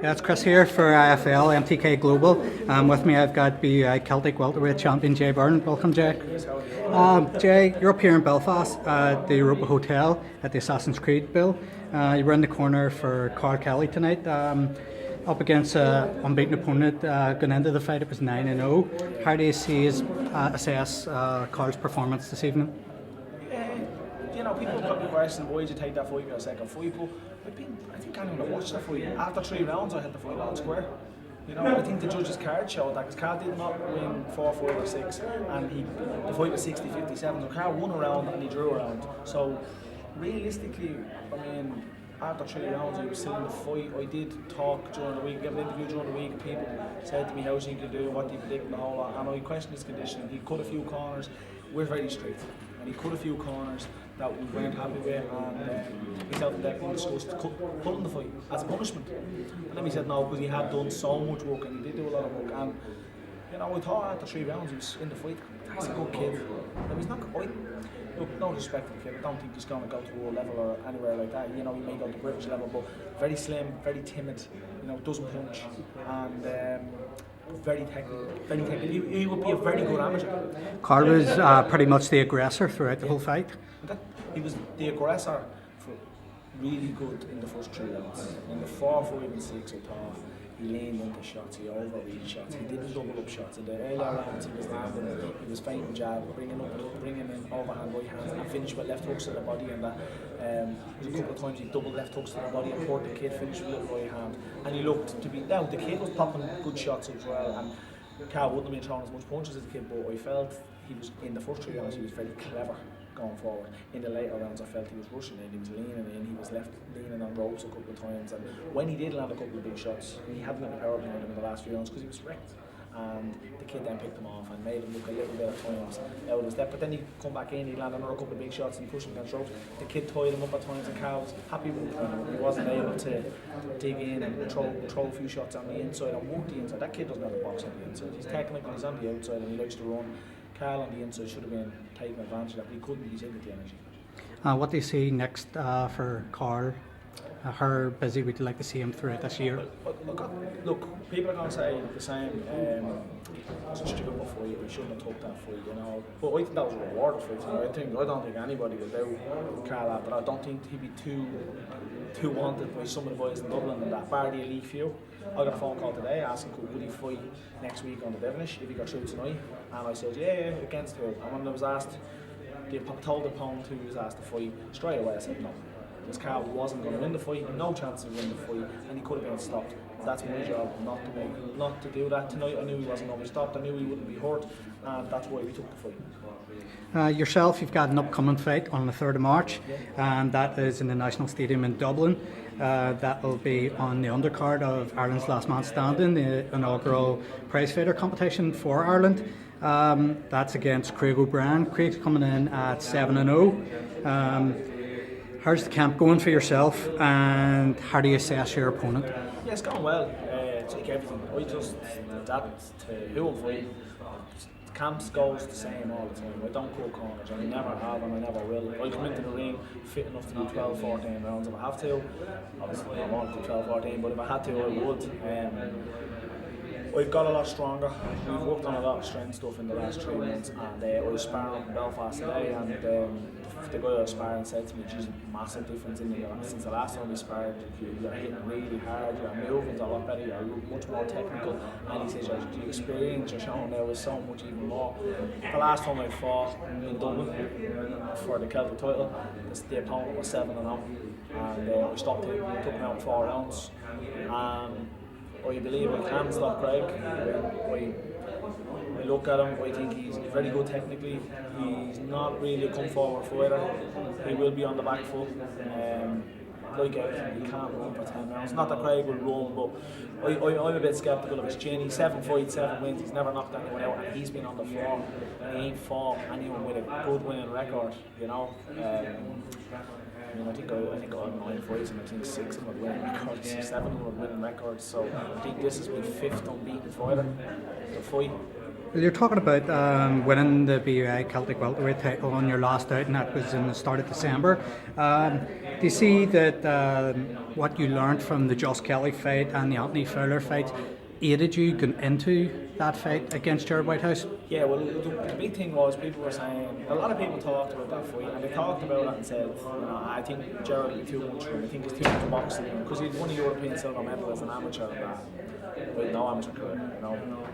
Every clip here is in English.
Yeah, it's Chris here for IFL MTK Global. With me I've got BUI Celtic Welterweight champion Jay Byrne. Welcome, Jay. Jay, you're up here in Belfast at the Europa Hotel at the Assassin's Creed Bill. You were in the corner for Carl Kelly tonight. Up against an unbeaten opponent going into the fight. It was 9-0. How do you assess Carl's performance this evening? People probably question why did you take that fight for a second fight, but I think anyone that watched the fight, after 3 rounds I had the fight on square. I think the judge's card showed that, because Carl did not win 4, 5 or 6, and the fight was 60-57, so Carl won a round and he drew a round. So realistically, after 3 rounds I was still in the fight. I did talk during the week, gave an interview during the week, people said to me how's he going to do, what do you predict and the whole lot, and I questioned his condition. He cut a few corners, we're very straight, and he cut a few corners that we weren't happy with, and myself and Declan discussed pulling the fight as a punishment. And then he said no, because he had done so much work and he did do a lot of work, and I thought after 3 rounds he was in the fight. He's a good kid. He's not quite, look, no disrespect to the kid, I don't think he's going to go to world level or anywhere like that. He may go to British level, but very slim, very timid, doesn't punch, and very technical. He would be a very good amateur. Carl was pretty much the aggressor throughout the whole fight. He was the aggressor for really good in the first 3 rounds. In the 4, 5 and 6 I thought he leaned into shots, he overreached shots, he didn't double up shots. In the earlier rounds he was landing, he was feinting jab, bringing in overhand right hand and finished with left hooks to the body, and that a couple of times he doubled left hooks to the body and hurt the kid, finished with a little right hand. And he looked to be, now the kid was popping good shots as well, and Carl wouldn't have been throwing as much punches as the kid, but I felt he was, in the first 3 rounds he was very clever going forward. In the later rounds I felt he was rushing in, he was leaning in, he was left leaning on ropes a couple of times, and when he did land a couple of big shots, he hadn't got the power behind him in the last few rounds because he was wrecked. And the kid then picked him off and made him look a little bit at times out of his depth. But then he come back in, he landed another couple of big shots and he pushed him against ropes. The kid tied him up at times, and Carl was happy with him. He wasn't able to dig in and throw a few shots on the inside and work the inside. That kid doesn't have a box on the inside. He's technical, he's on the outside and he likes to run. Carl on the inside should have been taking advantage of that, but he couldn't. He's in with the energy. What do you see next for Carl? How busy would you like to see him throughout this year? Look, people are going to say the same. It's a stupid fight. We shouldn't have took that fight, But I think that was a rewarded fight. I don't think anybody will do Carl after that. I don't think he'd be too wanted by some of the boys in Dublin and that, bar the elite few. I got a phone call today asking would he fight next week on the Devonish if he got through tonight, and I said yeah, against who. And when I was asked, told the opponent who was asked to fight, straight away I said no. Because Carl wasn't going to win the fight, no chance of winning the fight, and he could have been stopped. That's my job, not to do that. Tonight I knew he wasn't going to be stopped, I knew he wouldn't be hurt, and that's why we took the fight. Yourself, you've got an upcoming fight on the 3rd of March, and that is in the National Stadium in Dublin. That will be on the undercard of Ireland's Last Man Standing, the inaugural prizefighter competition for Ireland. That's against Craig O'Brien. Craig's coming in at 7-0. How's the camp going for yourself, and how do you assess your opponent? Yeah, it's going well. It's like everything. I just adapt to who I'm fighting. Camps goes the same all the time. I don't cut corners, and I never have and I never will. I come into the ring fit enough to do 12-14 rounds if I have to. Obviously I won't do 12-14, but if I had to I would. We've got a lot stronger. We've worked on a lot of strength stuff in the last 3 months, and I was sparring up in Belfast today, and the guy I was sparring said to me, geez, massive difference in you since the last time we sparred. You're hitting really hard, your moving's a lot better, you're much more technical, and he says the experience you're showing now is so much even more. The last time I fought in Dublin for the Celtic title, the opponent was 7-0, and we stopped him, took him out in 4 rounds. I believe I can stop Craig. I look at him, I think he's very good technically. He's not really a come forward fighter. He will be on the back foot. Like everything, he can't run for 10 rounds. Not that Craig will run, but I'm a bit sceptical of his chin. He's 7 fights, 7 wins. He's never knocked anyone out, and he's been on the floor. And he ain't fought anyone with a good winning record, I think I had 9 fights, and I think 6 of them were winning records, 7 of them were winning records. So I think this is my 5th unbeaten fighter. The fight Well, you're talking about winning the BUI Celtic Welterweight title on your last out, and that was in the start of December. Do you see that what you learned from the Josh Kelly fight and the Anthony Fowler fight aided you going into that fight against Jared Whitehouse? Yeah, well, the big thing was people were saying, a lot of people talked about that fight, and they talked about it and said, I think Jared will be too much for him, I think he's too much boxing, because he's won a European silver medal as an amateur and that, with no amateur career,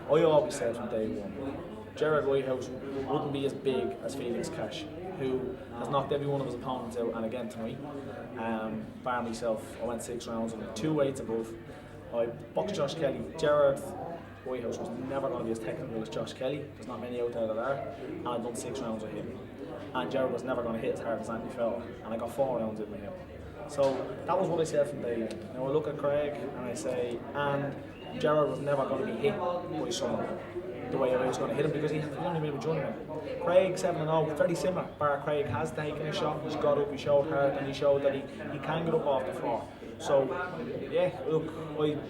I always said from day one, Jared Whitehouse wouldn't be as big as Felix Cash, who has knocked every one of his opponents out, and again tonight, bar myself, I went 6 rounds and 2 weights above. I boxed Josh Kelly. Jared Whitehouse was never going to be as technical as Josh Kelly. There's not many out there that are. And I've done 6 rounds with him. And Jared was never going to hit as hard as Anthony Fowler. And I got 4 rounds in with him. So that was what I said from day one. Now I look at Craig and I say, and Jared was never going to be hit by someone the way I was going to hit him, because he only been with journeyman. Craig 7-0, very similar. Bar Craig has taken a shot, he's got up, he showed hard, and he showed that he can get up off the floor. So, yeah, look,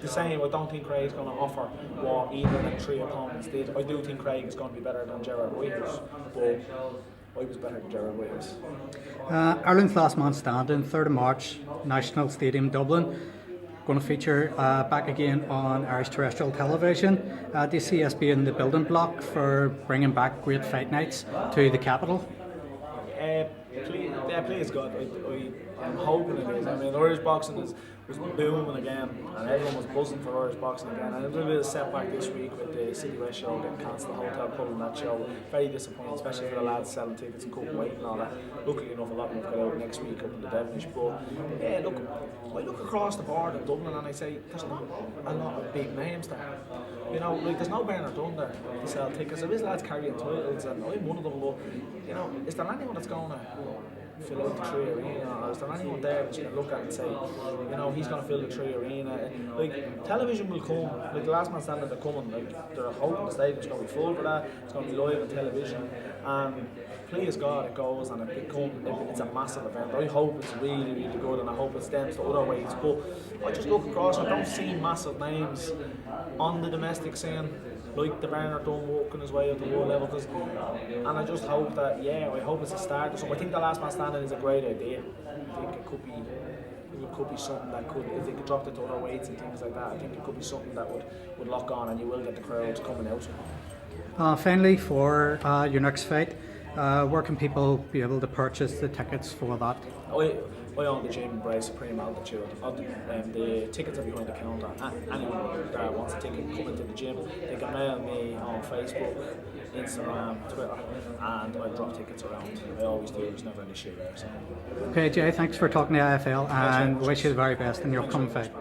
the same, I don't think Craig's going to offer what either of the 3 opponents did. I do think Craig is going to be better than Jared Whitehouse, but I was better than Jared Whitehouse. Ireland's Last Man Standing, 3rd of March, National Stadium, Dublin. Going to feature back again on Irish terrestrial television. Do you see us being the building block for bringing back great fight nights to the capital? Please God, I'm hoping it is. I mean, Irish boxing was booming again, and everyone was buzzing for Irish boxing again. And a little bit of a setback this week with the City West show getting cancelled, the hotel pulling that show. Very disappointing, especially for the lads selling tickets and couldn't wait and all that. Luckily enough, a lot of them have got out next week up in the Devonish. But yeah, look, I look across the board in Dublin and I say there's not a lot of big names there. Like there's no Byrne there to sell tickets. There is lads carrying titles, and I'm one of them. But is there anyone that's going to fill out the Tree Arena, or is there anyone there that you can look at and say, he's going to fill the Tree Arena? Like, television will come, like the Last Man Standing, they're coming, like, they're hoping the stadium's going to be full for that, it's going to be live on television, and please God it goes and it's a massive event. I hope it's really, really good, and I hope it stems to other ways, but I just look across, I don't see massive names on the domestic scene like the Byrne done working his way up the world level, and I just hope that, I hope it's a start or something. I think the Last Man Standing is a great idea. I think it could be something that could, if they could drop it to other weights and things like that, I think it could be something that would lock on, and you will get the crowds coming out. Finally, for your next fight, where can people be able to purchase the tickets for that? I own the gym by Supreme Altitude. The tickets are behind the counter. Anyone that wants a ticket, come into the gym. They can mail me on Facebook, Instagram, Twitter, and I drop tickets around. I always do. There's never an issue there. So. Okay, Jay, thanks for talking to IFL, and wish you the very best in your upcoming fight.